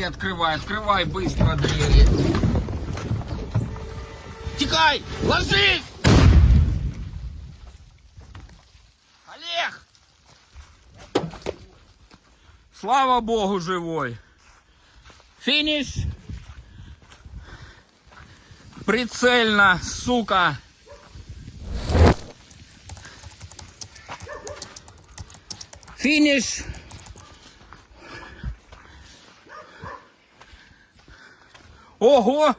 Открывай быстро двери. Тикай! Ложись! Олег! Слава Богу, живой. Финиш. Прицельно, сука. Финиш. Ого!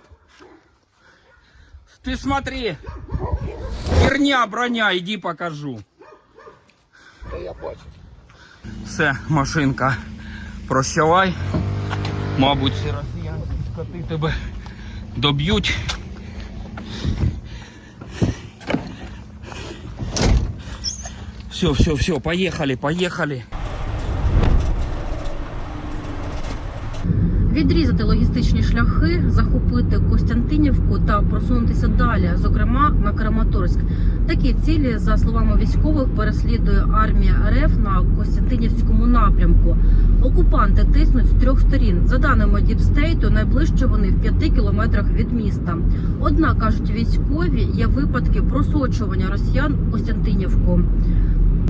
Ты смотри! Херня, броня, иди покажу. Та я бачу. Все, машинка, прощавай. Мабуть, ці росіянські скоти тебе доб'ють. Все, поїхали. Відрізати логістичні шляхи, захопити Костянтинівку та просунутися далі, зокрема на Краматорськ. Такі цілі, за словами військових, переслідує армія РФ на Костянтинівському напрямку. Окупанти тиснуть з трьох сторін. За даними Діпстейту, найближче вони в 5 кілометрах від міста. Однак, кажуть військові, є випадки просочування росіян у Костянтинівку.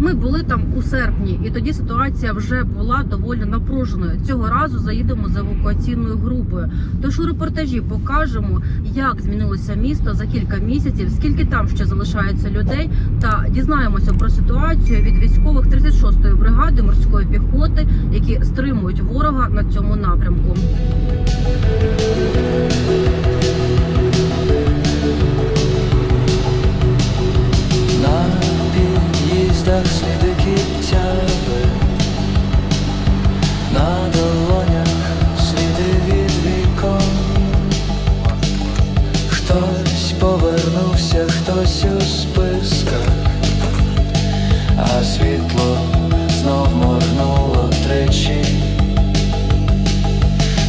Ми були там у серпні, і тоді ситуація вже була доволі напруженою. Цього разу заїдемо з евакуаційною групою. Тож у репортажі покажемо, як змінилося місто за кілька місяців, скільки там ще залишається людей, та дізнаємося про ситуацію від військових 36-ї бригади морської піхоти, які стримують ворога на цьому напрямку. Сліди кіттяви, на долонях сліди від вікон. Хтось повернувся, хтось у списках, а світло знов моргнуло тричі.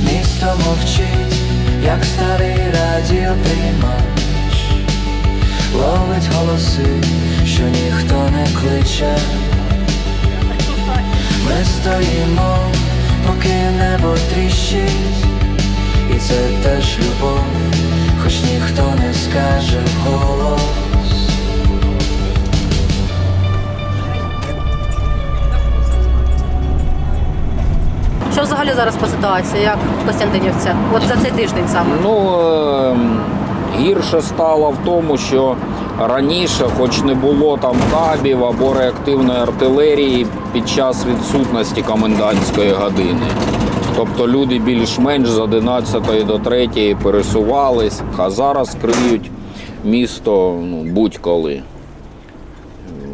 Місто мовчить, як старий радіоприймач, ловить голоси, що ніхто не кличе. Ми стоїмо, поки небо тріщить, і це теж любов, хоч ніхто не скаже вголос. Що взагалі зараз по ситуації, як в Костянтинівці? От за цей тиждень саме. Гірше стало в тому, що раніше, хоч не було там кабів або реактивної артилерії під час відсутності комендантської години. Тобто люди більш-менш з 11 до 3 пересувались, а зараз криють місто будь-коли.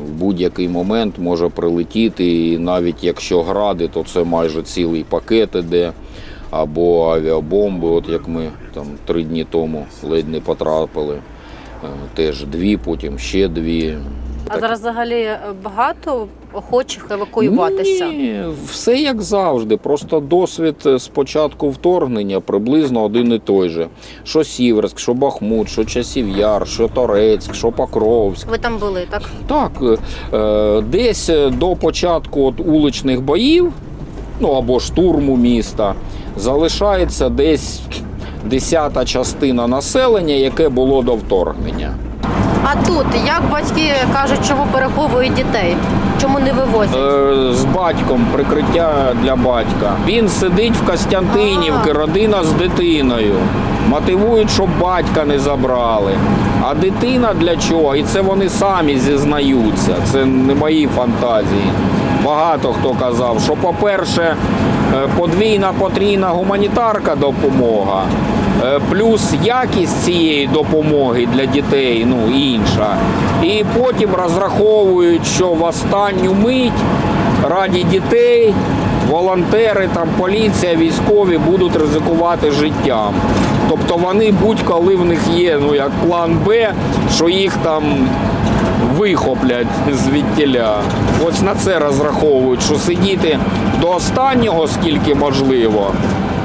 В будь-який момент може прилетіти, і навіть якщо гради, то це майже цілий пакет іде. Або авіабомби, от як ми там 3 дні тому ледь не потрапили. Теж 2, потім ще 2. А зараз взагалі багато охочих евакуюватися? Ні, все як завжди. Просто досвід з початку вторгнення приблизно один і той же. Що Сіверськ, що Бахмут, що Часів Яр, що Торецьк, що Покровськ. Ви там були, так? Так. Десь до початку уличних боїв, або штурму міста, залишається десь 10-та частина населення, яке було до вторгнення. А тут, як батьки кажуть, чому переховують дітей? Чому не вивозять? З батьком, прикриття для батька. Він сидить в Костянтинівці, родина з дитиною. Мотивують, щоб батька не забрали. А дитина для чого? І це вони самі зізнаються. Це не мої фантазії. Багато хто казав, що, по-перше, подвійна, потрійна гуманітарка допомога, плюс якість цієї допомоги для дітей, інша. І потім розраховують, що в останню мить раді дітей волонтери, поліція, військові будуть ризикувати життям. Тобто вони будь-коли в них є, як план Б, що їх там вихоплять звідтіля. Ось на це розраховують, що сидіти до останнього, скільки можливо,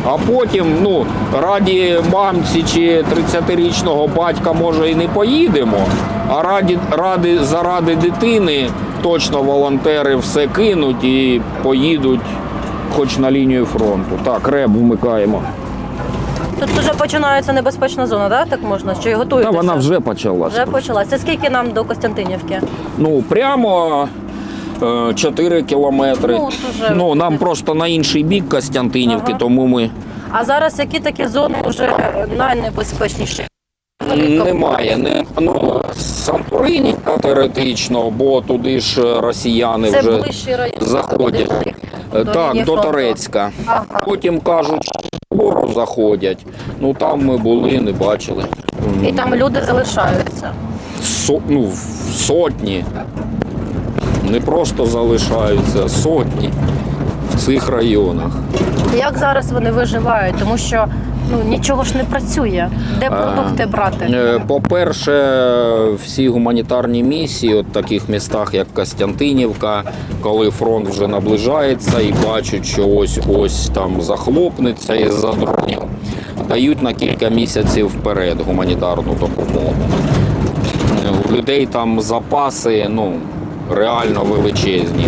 а потім, раді мамці чи 30-річного батька, може, і не поїдемо, а заради дитини точно волонтери все кинуть і поїдуть хоч на лінію фронту. Так, РЕБ вмикаємо. Тут вже починається небезпечна зона, да? Так можна? Чи Та готуєтеся? вона вже почалася. Вже почалася. Це скільки нам до Костянтинівки? Ну, прямо 4 кілометри. Ну, от уже. Ну, нам просто на інший бік Костянтинівки, Ага. тому ми... А зараз які такі зони вже найнебезпечніші? Немає. Ну, Санторині теоретично, бо туди ж росіяни Це вже ближчий район. заходять. До Так, лінії до фронту. Торецька. Ага. Потім кажуть, що вгору заходять. Ну там ми були, не бачили. І там люди залишаються. Сотні. Не просто залишаються, сотні в цих районах. Як зараз вони виживають? Тому що нічого ж не працює. Де продукти брати? По-перше, всі гуманітарні місії, от в таких містах, як Костянтинівка, коли фронт вже наближається і бачать, що ось там захлопнеться із-за дронів, дають на кілька місяців вперед гуманітарну допомогу. У людей там запаси, реально величезні.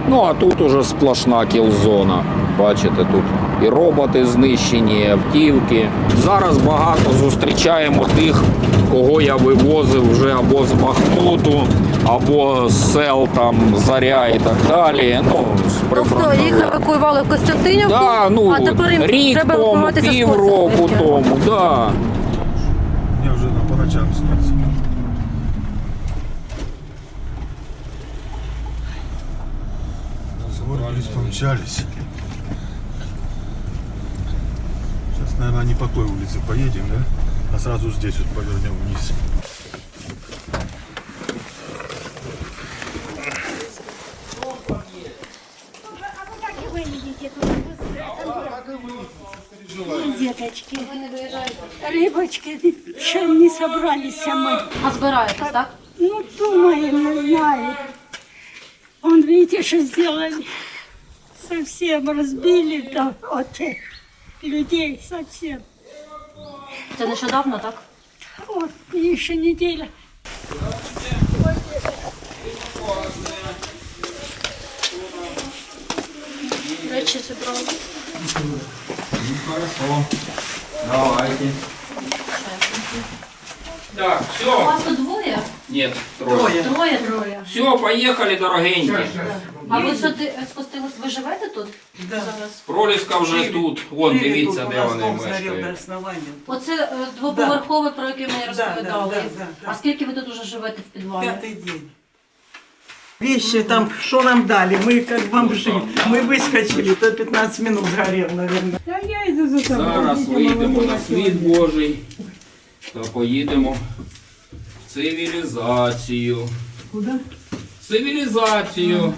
Ну, а тут уже сплошна кіл-зона. Бачите, тут і роботи знищені, і автівки. Зараз багато зустрічаємо тих, кого я вивозив вже або з Бахмуту, або з сел там Заря і так далі. З Тобто прифронтових. їх евакуювали в Костянтинівку, Да, а тепер їм рік треба тому, евакуюватися з півроку Костянтинівки. тому. Да. Мне уже по ночам снится. Собрались, помчались. Сейчас, наверное, не по той улице поедем, да? А сразу здесь вот повернем вниз. Деточки, рыбочки, еще не собрались мы. А збираєтесь, так? Ну, думаем, не знаю. Он, видите, что сделали? Совсем разбили да, от людей, совсем. Це нещодавно, так? Вот, еще неделя. Речі зібрали. Хорошо. Давайте. Так, У все. вас тут двоє? Нет, трое. Троє? Все, поїхали, дорогенькі. А ви сюди спустились, ви живете тут? Зараз? Проліска вже тут. Вон, дивіться, де вони мешкають. Оце двоповерховий, про який мені розповідали. да. А скільки ви тут уже живете в підвалі? Пятый день. Вещи там, что нам дали, мы как бомжи. Мы выскочили, то 15 минут сгорел, наверное. Да я иду за тобой. Зараз вийдемо на світ Божий та поїдемо в цивілізацію. Куда? Цивілізацію.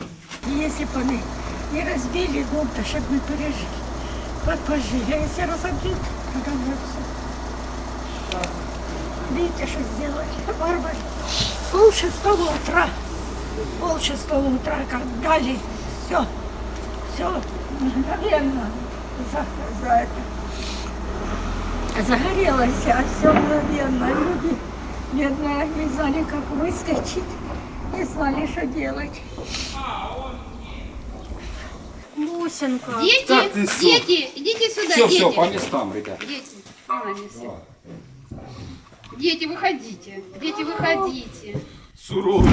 Если бы они не разбили дом, то чтобы мы пожили. А если разобьют, то там вот все. Видите, что сделали? Варвары. Пол-6 утра. Пол-6 утра, как дали, все мгновенно за это. Загорелось, а все мгновенно. Люди, бедные, не знали, как выскочить, не знали, что делать. Мусенька. Дети, идите сюда, Все, дети. все, по местам, ребят. Дети, давай, Миссия. Дети, выходите. Дети, выходите. Суровый.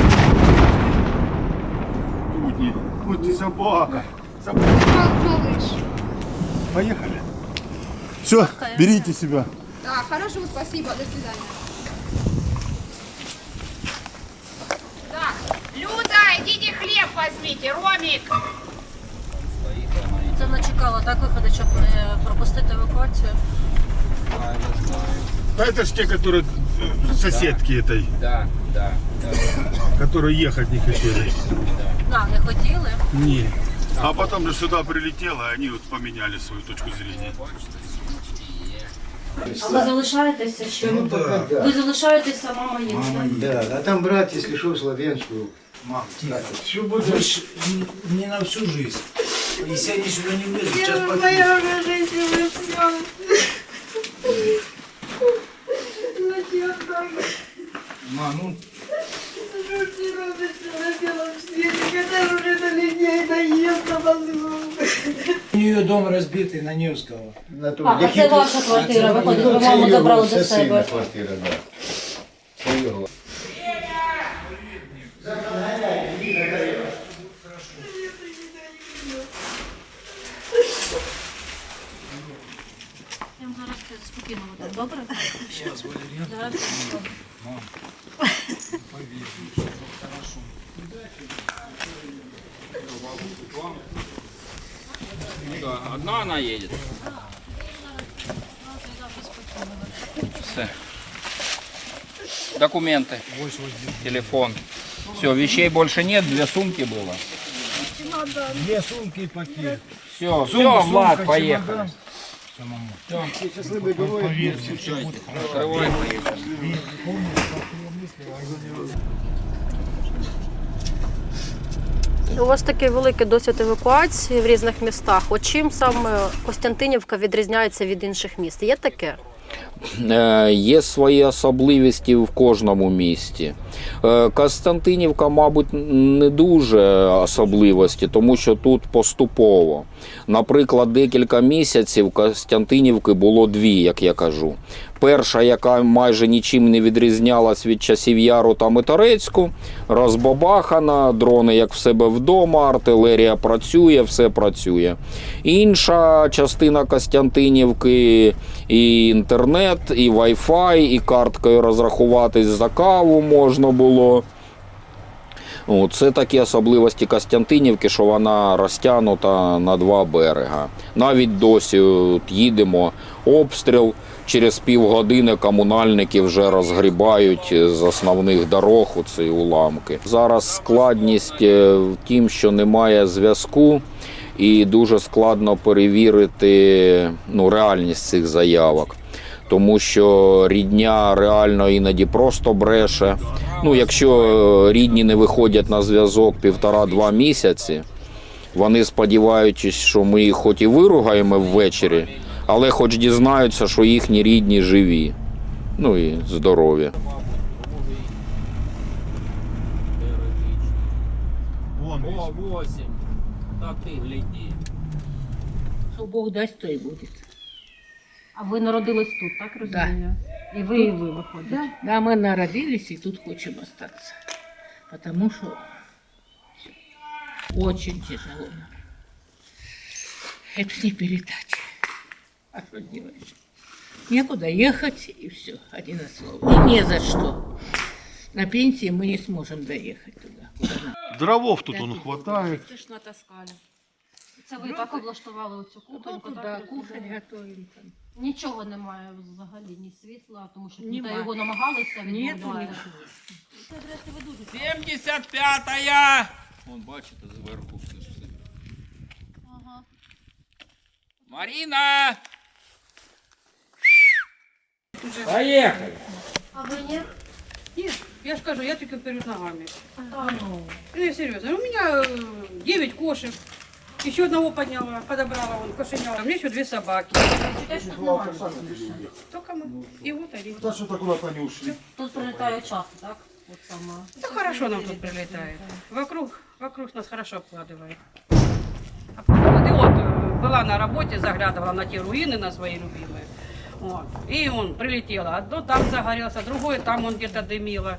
Вот и собака. Малыш. Поехали. Все, берите себя. Да, хорошо, спасибо, до свидания. Так, Люда, идите хлеб возьмите, Ромик. Це вона чекала, так виходить, щоб не пропустити евакуацію. Да это ж те, которые соседки этой, Да. которые ехать не хотели. Не хотіли. Не. А потом же сюда прилетело, и они вот поменяли свою точку зрения. А ви залишаєтеся ще? Ви залишаєтеся, мама їде. Да, а там брат, если что, славянскую маму. Что будешь? Не на всю жизнь. Если они сюда не влезут, сейчас Моя уже жизнь, все. Зачем так? ну Что ты робишь на белом свете, когда уже до людей доехала? не дом разбитый на Невского. На ту- А це ваша квартира, виходить, ви маму забрали до Це себе. сильна квартира, так. Це його. Я вам зараз це спокійно буде, добре? Сейчас, Валерьян. Зараз все. Одна она едет. Все. Документы. Телефон. Все, вещей больше нет, 2 сумки было. 2 сумки и пакет. Все, Сумка, Влад, поехали. чемодан. Щасливий дорогою. Поверьте, все будет хорошо. Открывай, поехали. У вас такий великий досвід евакуації в різних містах. От чим саме Костянтинівка відрізняється від інших міст? Є таке? Є свої особливості в кожному місті. Костянтинівка, мабуть, не дуже особливості, тому що тут поступово. Наприклад, декілька місяців Костянтинівки було 2, як я кажу. Перша, яка майже нічим не відрізнялась від часів Яру та Миторецьку, розбабахана, дрони як в себе вдома, артилерія працює, все працює. Інша частина Костянтинівки і інтернет, і Wi-Fi, і карткою розрахуватись за каву можна було. Це такі особливості Костянтинівки, що вона розтягнута на 2 берега. Навіть досі їдемо, обстріл, через півгодини комунальники вже розгрібають з основних дорог ці уламки. Зараз складність в тім, що немає зв'язку і дуже складно перевірити реальність цих заявок. Тому що рідня реально іноді просто бреше. Якщо рідні не виходять на зв'язок 1,5-2 місяці, вони сподіваючись, що ми їх хоч і виругаємо ввечері, але хоч дізнаються, що їхні рідні живі. І здорові. Вон, О, 8. Та ти гляді. Що Бог дасть, то і буде. А ви народились тут, так розумію? І ви виходите? Да, мы народились и тут хотим остаться. Потому что очень тяжело нам. Это не передать. А что делаешь? Некуда ехать и все, один слово. И не за что. На пенсии мы не сможем доехать туда, куда нам. Дровов тут он хватает. Це ж натаскали. Це ви так облаштували оцю кухоньку? Туда так? кушать готовим там. Нічого немає взагалі, ні світла, тому що Нема. туди його намагалися Нету відновляти. ничего. 75-я! Вон, бачите, зверху все. Ага. Марина! Поехали! А ви ні? Нет, я же скажу, я только перед ногами. Ну, Не, серьезно. У меня 9 кошек. Еще одного подняла, подобрала, он кошеня. У меня еще 2 собаки. Только мы. И вот они. Та що так куда-то не ушли. Тут прилітає часто, так? От саме. Да хорошо нам тут прилетает. Вокруг нас хорошо обкладывает. Обкладывает. И вот была на работе, заглядывала на те руины, на свои любимые. Вот. И он прилетела. Одно там загорелся, другое там он где-то дымило.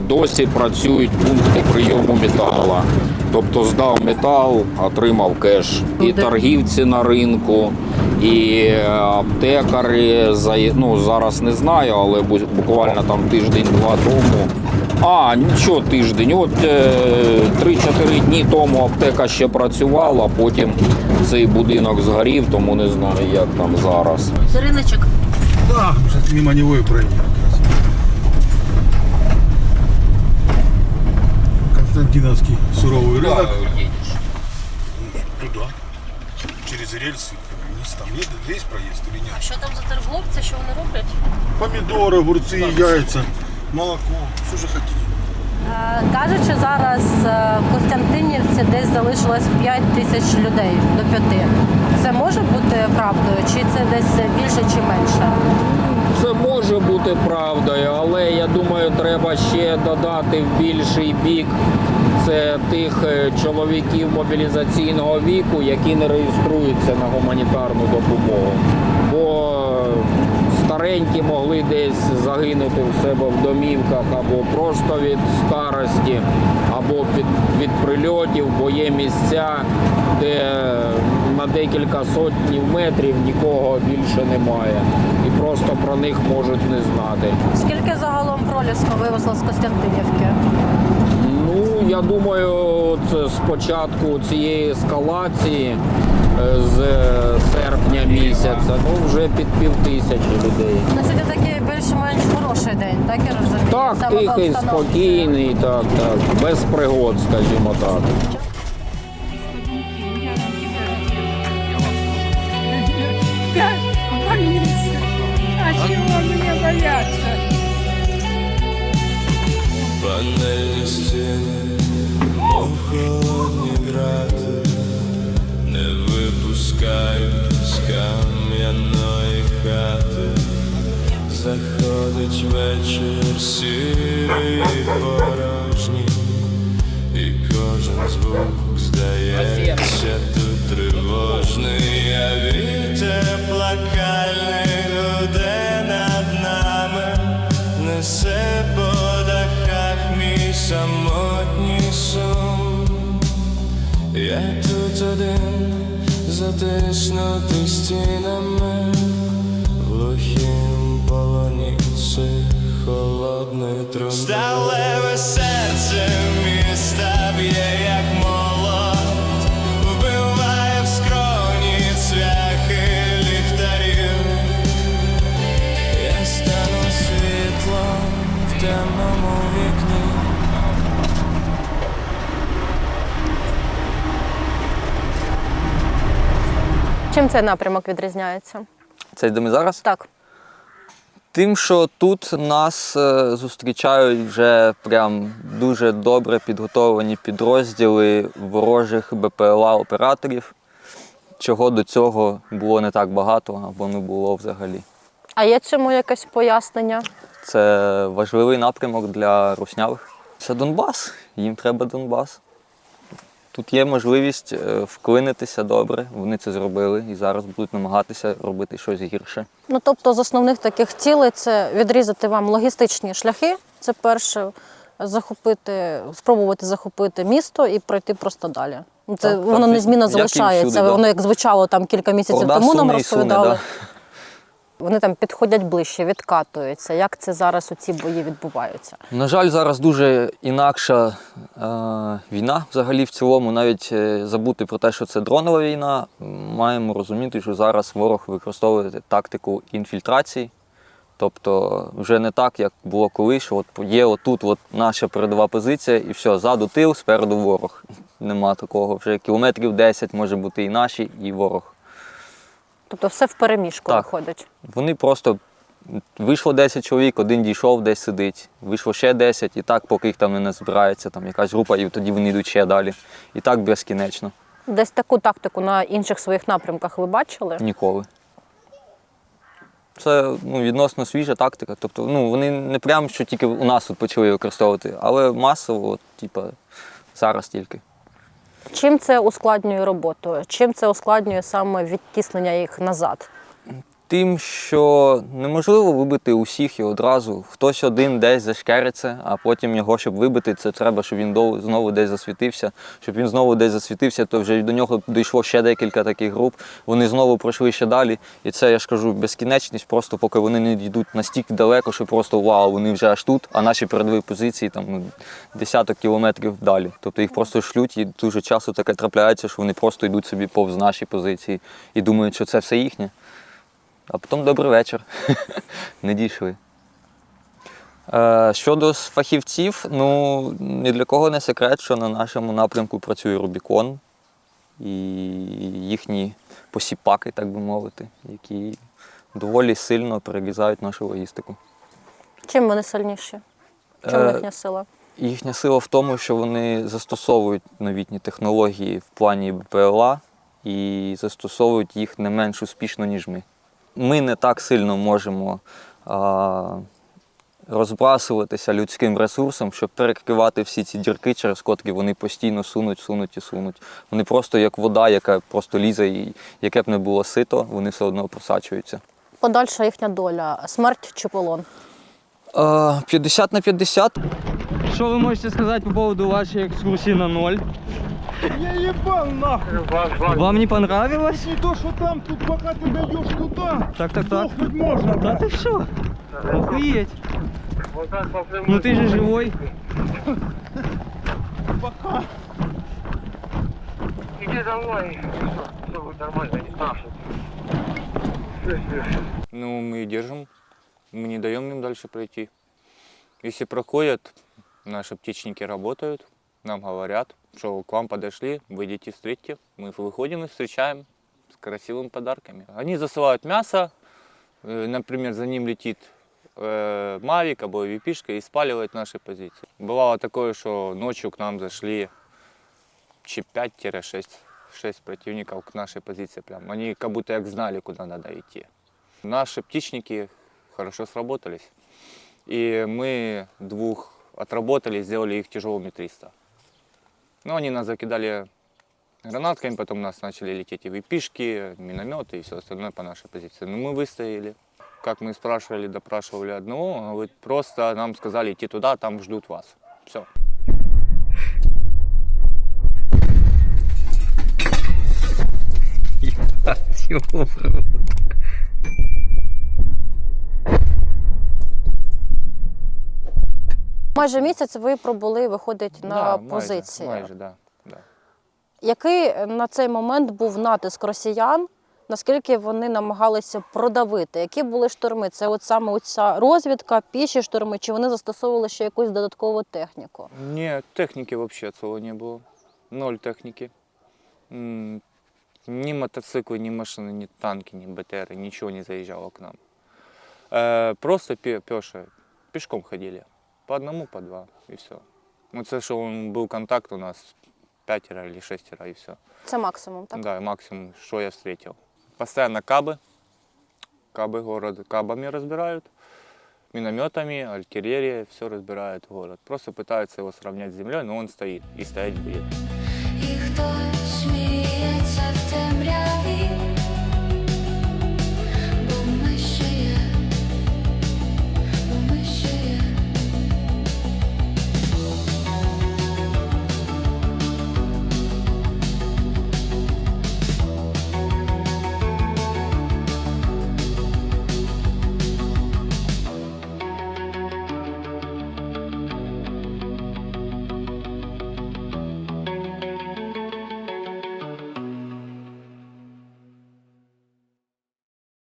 Досі працюють пункти прийому металу. Тобто здав метал, отримав кеш. І торгівці на ринку, і аптекарі, зараз не знаю, але буквально там тиждень-два тому. Нічого тиждень. От 3-4 дні тому аптека ще працювала, потім цей будинок згорів, тому не знаю, як там зараз. Це риночок. Да, сейчас мимо него и проедем. Константиновский суровый рынок. Туда. Через рельсы вниз. Там есть проезд или А нет? що там за торговці, що вони роблять? Помидоры, огурцы, яйца, молоко. Что же хотите? Кажуть, що зараз в Костянтинівці десь залишилось 5 тисяч людей до 5. Це може бути правдою, чи це десь більше чи менше? Це може бути правдою, але я думаю, треба ще додати в більший бік. Це тих чоловіків мобілізаційного віку, які не реєструються на гуманітарну допомогу. Бо старенькі могли десь загинути в себе в домівках або просто від старості, або від прильотів, бо є місця, де на декілька сотнів метрів нікого більше немає. І просто про них можуть не знати. Скільки загалом проліску вивезли з Костянтинівки? Ну, я думаю, от з початку цієї ескалації з серпня місяця, ну вже під 5000 людей. Ну, сьогодні такий більш-менш хороший день, так я розумію? Так, Саме по тихий, обстановці. спокійний, так, без пригод, скажімо так. А чего мне бояться? Панельні стіни, мов холодні грати, не випускають з кам'яної хати. Заходить вечір сірий і порожній, і кожен звук здається тут тривожний, а вітер плакальний гуде над нами, несе по дахах мій самотній сум. Я тут один, затиснутий стінами, в глухім полоні цих холодний трун. Сталеве серце міста б'є, як молот, вбиває в скроні цвяхи ліхтарів. Я стану світлом в темному вікні. Чим цей напрямок відрізняється? Це йдемо зараз? Так. Тим, що тут нас зустрічають вже прям дуже добре підготовлені підрозділи ворожих БПЛА-операторів, чого до цього було не так багато або не було взагалі. А є цьому якесь пояснення? Це важливий напрямок для руснявих. Це Донбас, їм треба Донбас. Тут є можливість вклинитися добре, вони це зробили і зараз будуть намагатися робити щось гірше. Ну, тобто, з основних таких цілей це відрізати вам логістичні шляхи, це перше, спробувати захопити місто і пройти просто далі. Це Так, воно незмінно як і залишається, всюди, да. воно як звучало там кілька місяців Орда тому, нам суне і суне, розповідали. да. Вони там підходять ближче, відкатуються. Як це зараз у ці бої відбуваються? На жаль, зараз дуже інакша війна взагалі в цілому. Навіть забути про те, що це дронова війна, маємо розуміти, що зараз ворог використовує тактику інфільтрації. Тобто вже не так, як було колись, що от є отут от наша передова позиція і все, ззаду тил, спереду ворог. Нема такого. Вже кілометрів 10 може бути і наші, і ворог. Тобто все впереміжку Так. виходить? Вони просто, вийшло 10 чоловік, один дійшов, десь сидить. Вийшло ще 10, і так, поки їх там не збирається, там якась група, і тоді вони йдуть ще далі. І так безкінечно. Десь таку тактику на інших своїх напрямках ви бачили? Ніколи. Це відносно свіжа тактика. Тобто, вони не прямо, що тільки у нас тут почали використовувати, але масово, зараз тільки. Чим це ускладнює роботу? Чим це ускладнює саме відтіснення їх назад? Тим, що неможливо вибити усіх і одразу. Хтось один десь зашкериться, а потім його, щоб вибити, це треба, щоб він знову десь засвітився. Щоб він знову десь засвітився, то вже до нього дійшло ще декілька таких груп. Вони знову пройшли ще далі. І це, я ж кажу, безкінечність, просто поки вони не дійдуть настільки далеко, що просто вау, вони вже аж тут, а наші передові позиції там десяток кілометрів далі. Тобто їх просто шлють, і дуже часто таке трапляється, що вони просто йдуть собі повз наші позиції і думають, що це все їхнє. А потім добрий вечір. Не дійшли. Щодо фахівців, ні для кого не секрет, що на нашому напрямку працює Рубікон і їхні посіпаки, так би мовити, які доволі сильно перерізають нашу логістику. Чим вони сильніші? В чому їхня сила? Їхня сила в тому, що вони застосовують новітні технології в плані БПЛА і застосовують їх не менш успішно, ніж ми. Ми не так сильно можемо розбрасуватися людським ресурсом, щоб перекривати всі ці дірки, через котрі вони постійно сунуть. Вони просто як вода, яка просто лізе, і яке б не було сито, вони все одно просачуються. Подальша їхня доля – смерть чи полон? 50 на 50. Що ви можете сказати по поводу вашої екскурсії на ноль? Я ебал нахуй! Вам не понравилось? Не то, что там, тут пока ты дойдешь туда, Так. сдохнуть можно, Да да? ты что? Охуеть. Ну ты же живой. Пока. Иди за мной. Все будет нормально, не страшно. Ну, мы держим. Мы не даем им дальше пройти. Если проходят, наши птичники работают, нам говорят, что к вам подошли, выйдите, встретите. Мы выходим и встречаем с красивыми подарками. Они засылают мясо, например, за ним летит Мавик або Випишка и спаливает наши позиции. Бывало такое, что ночью к нам зашли 5-6 противников к нашей позиции. Прям. Они как будто как знали, куда надо идти. Наши птичники хорошо сработались. И мы двух отработали, сделали их тяжелыми 300. Но они нас закидали гранатками, потом нас начали лететь и випишки, минометы и все остальное по нашей позиции. Но мы выстояли. Как мы спрашивали, допрашивали одного, он говорит, просто нам сказали идти туда, там ждут вас. Все. Майже місяць ви пробули, виходить, на позиції. Майже, да. Який на цей момент був натиск росіян? Наскільки вони намагалися продавити? Які були штурми? Це от саме оця розвідка, піші штурми, чи вони застосовували ще якусь додаткову техніку? Ні, техніки взагалі цього не було. 0 техніки. Ні мотоцикли, ні машини, ні танки, ні БТРи, нічого не заїжджало к нам. Просто пішком ходили. По одному, по два, і все. Ну, це що був контакт у нас 5 або 6 і все. Це максимум, так? Да, максимум, що я зустрів. Постоянно каби город кабами разбирают, минометами, артиллерия, все разбирает город. Просто пытаются его сравнять с землей, но он стоит и стоять будет. И кто